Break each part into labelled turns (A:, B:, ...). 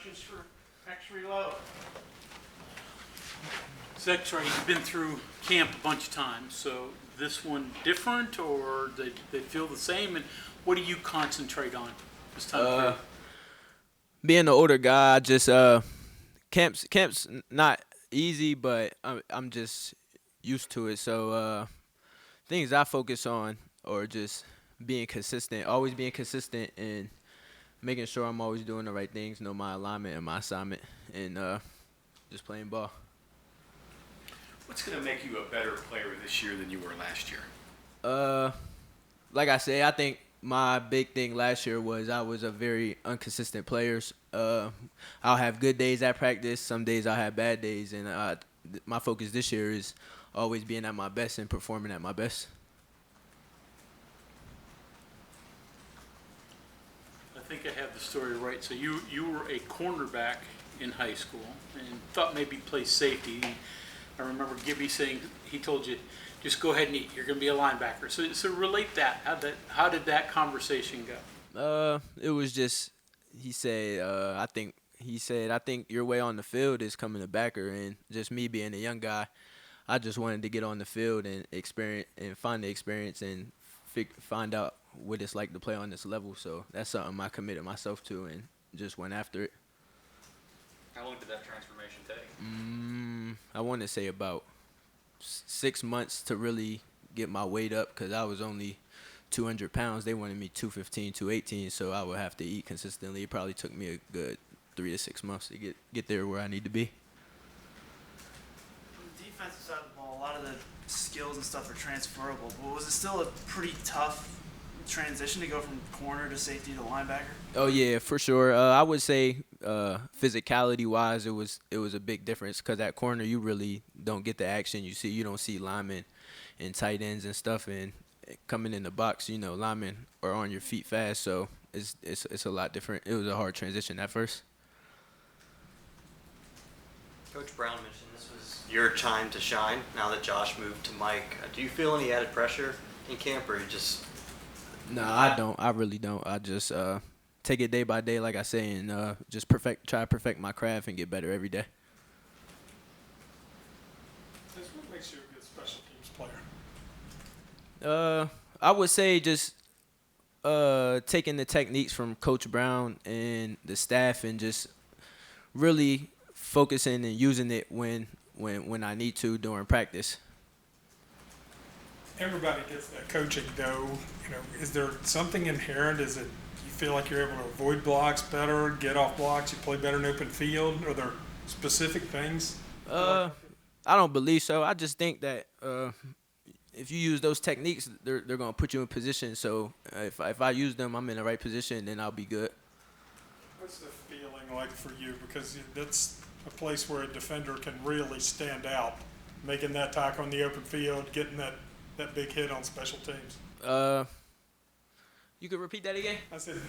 A: questions for Exree Lowe?
B: So Exree, you've been through camp a bunch of times, so this one different or they feel the same? And what do you concentrate on this time through?
C: Being the older guy, I just camp's not easy, but I'm just used to it. So things I focus on are just being consistent, always being consistent, and making sure I'm always doing the right things, know my alignment and my assignment, and just playing ball.
D: What's going to make you a better player this year than you were last year?
C: Like I say, I think my big thing last year was I was a very inconsistent player. I'll have good days at practice. Some days I'll have bad days. And my focus this year is always being at my best and performing at my best.
B: I think I have the story right. So you were a cornerback in high school and thought maybe play safety. I remember Gibby saying he told you, just go ahead and eat. You're going to be a linebacker. So relate that. How did that conversation go?
C: It was just he said I think your way on the field is coming to backer, and just me being a young guy, I just wanted to get on the field and experience and find the experience and find out what it's like to play on this level. So that's something I committed myself to and just went after it.
E: How long did that transformation take?
C: I want to say about 6 months to really get my weight up because I was only 200 pounds. They wanted me 215, 218, so I would have to eat consistently. It probably took me a good 3 to 6 months to get there where I need to be.
F: On the defensive side of the ball, a lot of the skills and stuff are transferable, but was it still a pretty tough transition to go from corner to safety to linebacker?
C: Oh yeah, for sure. I would say physicality-wise, it was a big difference because at corner you really don't get the action. You don't see linemen and tight ends and stuff, and coming in the box, linemen are on your feet fast, so it's a lot different. It was a hard transition at first.
G: Coach Brown mentioned this was your time to shine now that Josh moved to Mike. Do you feel any added pressure in camp, or you just?
C: No, I don't. I really don't. I just take it day by day, like I say, and just try to perfect my craft and get better every day.
A: That's what makes you a good special teams player.
C: I would say just taking the techniques from Coach Brown and the staff and just really focusing and using it when I need to during practice.
A: Everybody gets that coaching though. Is there something inherent? Is it you feel like you're able to avoid blocks better, get off blocks, you play better in open field? Are there specific things?
C: I don't believe so. I just think that if you use those techniques, they're gonna put you in position. So if I use them, I'm in the right position, then I'll be good.
A: What's the feeling like for you? Because that's a place where a defender can really stand out, making that tackle in the open field, getting that big hit on special teams.
C: You could repeat that again?
A: I said,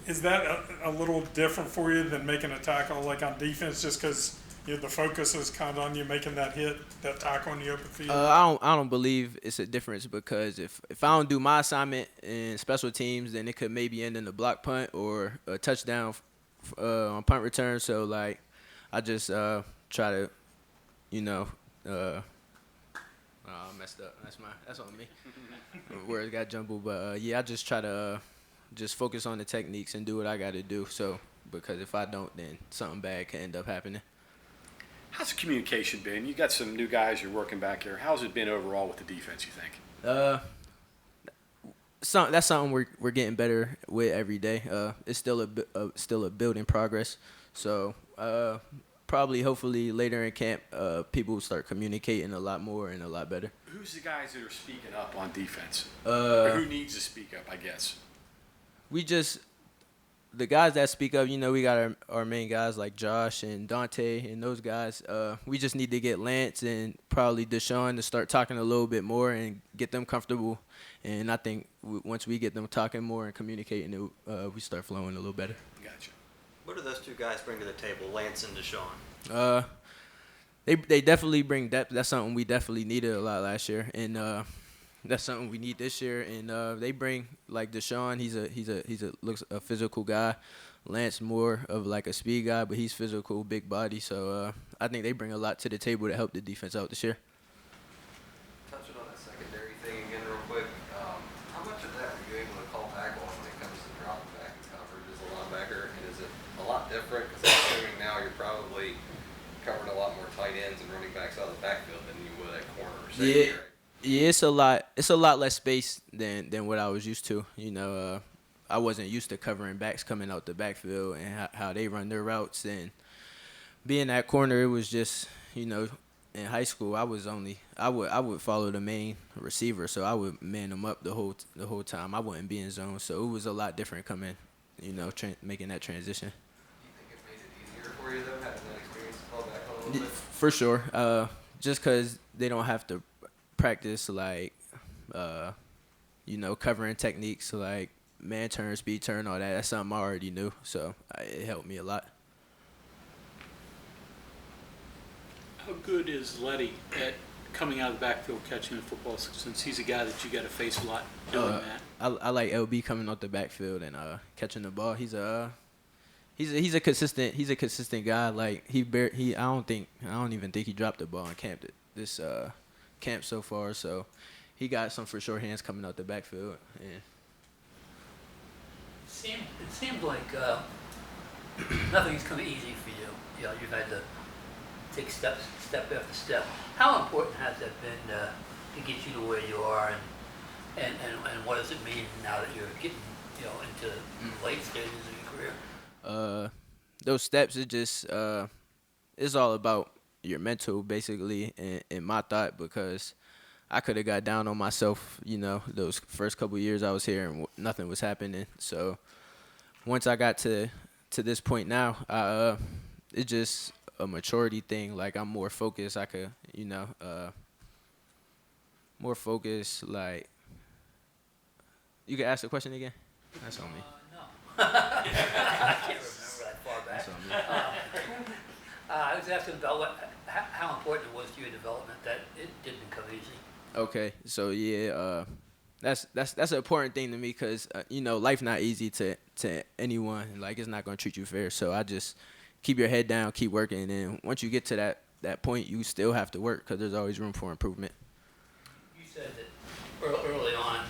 A: is that a little different for you than making a tackle like on defense, just because the focus is kind of on you making that hit, that tackle in the open field?
C: I don't believe it's a difference because if I don't do my assignment in special teams, then it could maybe end in a block punt or a touchdown on punt return. So I just try to, I messed up. That's on me. Words got jumbled, but I just try to just focus on the techniques and do what I got to do. So because if I don't, then something bad can end up happening.
D: How's the communication been? You got some new guys you're working back here. How's it been overall with the defense, you think?
C: That's something we're getting better with every day. It's still a building progress. So probably, hopefully, later in camp, people will start communicating a lot more and a lot better.
D: Who's the guys that are speaking up on defense? Or who needs to speak up, I guess?
C: The guys that speak up, we got our main guys like Josh and Dante and those guys. We just need to get Lance and probably Deshaun to start talking a little bit more and get them comfortable. And I think once we get them talking more and communicating, we start flowing a little better.
D: Gotcha.
G: What do those two guys bring to the table, Lance and Deshaun?
C: They definitely bring depth. That's something we definitely needed a lot last year, and that's something we need this year. And they bring like Deshaun. He's a looks a physical guy. Lance more of like a speed guy, but he's physical, big body. So I think they bring a lot to the table to help the defense out this year.
H: Touching on that secondary thing again real quick, how much of that were you able to call back on when it comes to dropping back in coverage as a linebacker? And is it a lot different? Because I'm assuming now you're probably covering a lot more tight ends and running backs out of the backfield than you would at corner or safety, right?
C: Yeah, it's a lot. It's a lot less space than what I was used to. I wasn't used to covering backs coming out the backfield and how they run their routes. And being at corner, it was just, in high school, I would follow the main receiver, so I would man them up the whole time. I wouldn't be in zone, so it was a lot different coming, making that transition.
H: Do you think it made it easier for you though, having that experience to fall back on a little bit?
C: For sure. Just because they don't have to practice like, covering techniques like man turn, speed turn, all that. That's something I already knew, so it helped me a lot.
B: How good is Letty at coming out of the backfield catching the football, since he's a guy that you got to face a lot doing that?
C: I like LB coming off the backfield and catching the ball. He's a consistent guy. Like I don't even think he dropped the ball in camp this camp so far. So he got some for sure hands coming out the backfield. Yeah.
I: It seemed like nothing's come easy for you. You've had to take step after step. How important has that been to get you to where you are, and what does it mean now that you're getting into the late stages of your career?
C: Those steps, it's all about your mental basically, in my thought, because I could have got down on myself, those first couple years I was here and nothing was happening. So once I got to this point now, it's just a maturity thing. Like I'm more focused. I could, more focused. Like, you can ask the question again. That's on me.
I: No. I can't remember that far back.
C: That's on me.
I: I was asking about how important it was to your development that it didn't come easy.
C: Okay, so yeah, that's an important thing to me because life not easy to anyone. Like it's not gonna treat you fair. So I just keep your head down, keep working, and then once you get to that point, you still have to work because there's always room for improvement.
I: You said that early on,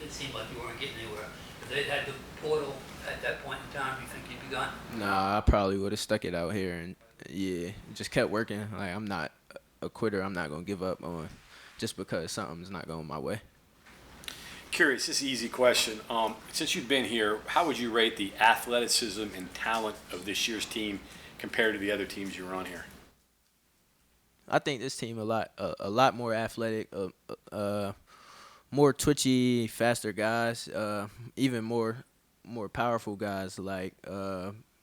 I: it seemed like you weren't getting anywhere. If they'd had the portal at that point in time, you think you'd be gone?
C: Nah, I probably would have stuck it out here and just kept working. Like I'm not a quitter. I'm not gonna give up on just because something's not going my way.
D: Curious, this is an easy question. Since you've been here, how would you rate the athleticism and talent of this year's team compared to the other teams you were on here?
C: I think this team a lot more athletic, more twitchy, faster guys, even more powerful guys like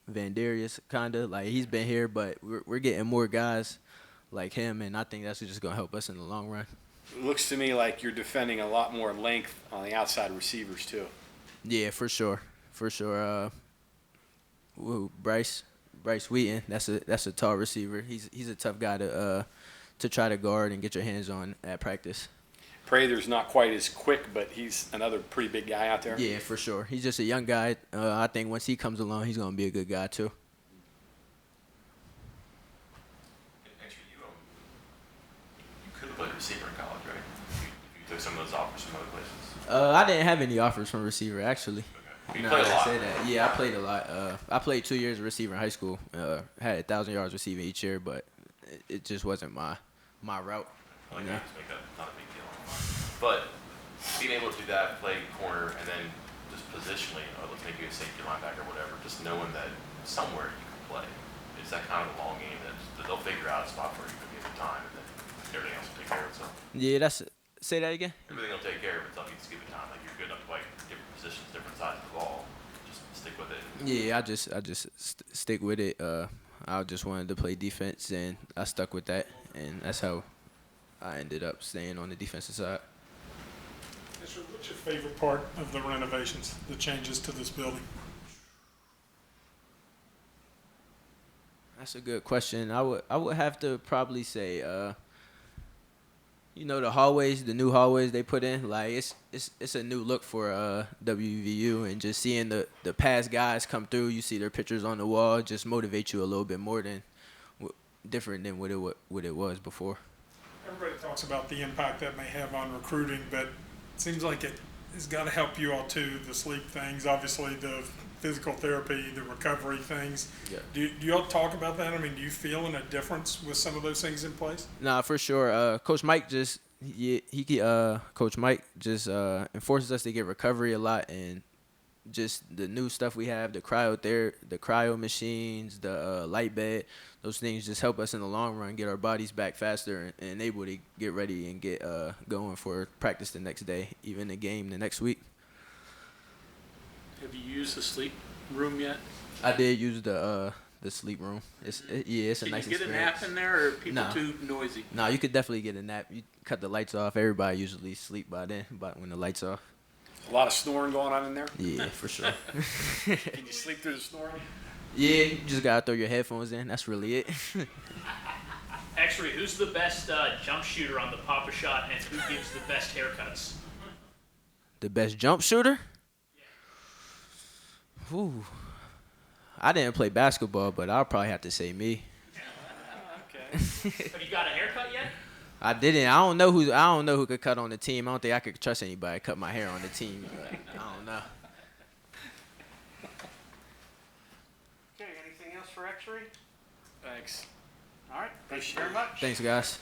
C: Van Darius, kinda like he's been here, but we're getting more guys like him, and I think that's just gonna help us in the long run.
D: It looks to me like you're defending a lot more length on the outside receivers too.
C: Yeah, for sure. Bryce Wheaton, that's a tall receiver. He's a tough guy to try to guard and get your hands on at practice.
D: Prather's not quite as quick, but he's another pretty big guy out there.
C: Yeah, for sure. He's just a young guy. I think once he comes along, he's gonna be a good guy too.
E: Actually, you could have played receiver in college, right? If you took some of those offers from other places.
C: I didn't have any offers from receiver actually.
E: Okay. You
C: Now
E: played a
C: that I
E: lot.
C: say that, yeah, I played a lot. I played 2 years of receiver in high school. Had 1,000 yards receiving each year, but it just wasn't my route.
E: I like that. Just make that not a big deal. But being able to do that, play corner, and then just positionally, let's make you a safety linebacker, whatever, just knowing that somewhere you can play. Is that kind of a long game that they'll figure out a spot for you at the time, and then everything else will take care of itself?
C: Yeah, say that again.
E: Everything will take care of itself. You just give it time. Like you're good enough to play different positions, different sides of the ball. Just stick with it.
C: Yeah, I just stick with it. I just wanted to play defense, and I stuck with that, and that's how I ended up staying on the defensive side.
A: What's your favorite part of the renovations, the changes to this building? That's
C: a good question. I would have to probably say, You know, the hallways, the new hallways they put in, like it's a new look for WVU, and just seeing the past guys come through, you see their pictures on the wall, just motivate you a little bit more than different than what it was before.
A: Everybody talks about the impact that may have on recruiting, but it seems like it has got to help you all too. The sleep things, obviously, the physical therapy, the recovery things.
C: Yeah.
A: Do you all talk about that? I mean, do you feel a difference with some of those things in place?
C: Nah, for sure. Coach Mike just Coach Mike just enforces us to get recovery a lot, and just the new stuff we have, the cryo machines, the light bed, those things just help us in the long run get our bodies back faster and able to get ready and get going for practice the next day, even the game the next week.
B: Have you used the sleep room yet?
C: I did use the sleep room. It's a
B: Can
C: nice
B: you
C: experience.
B: get a nap in there, or are people
C: Nah.
B: too noisy?
C: No, you could definitely get a nap. You cut the lights off. Everybody usually sleep by then, but when the lights off.
D: A lot of snoring going on in there?
C: Yeah, for sure.
D: Can you sleep through the snoring?
C: Yeah, you just gotta throw your headphones in. That's really it.
J: Exree, who's the best jump shooter on the Papa Shot, and who gives the best haircuts?
C: The best jump shooter? Ooh. I didn't play basketball, but I'll probably have to say me.
B: Okay.
J: Have you got a haircut yet?
C: I didn't. I don't know who could cut on the team. I don't think I could trust anybody to cut my hair on the team. But I don't know.
K: Okay, anything else for Exree?
D: Thanks.
K: All right, thank you very much.
C: Thanks, guys.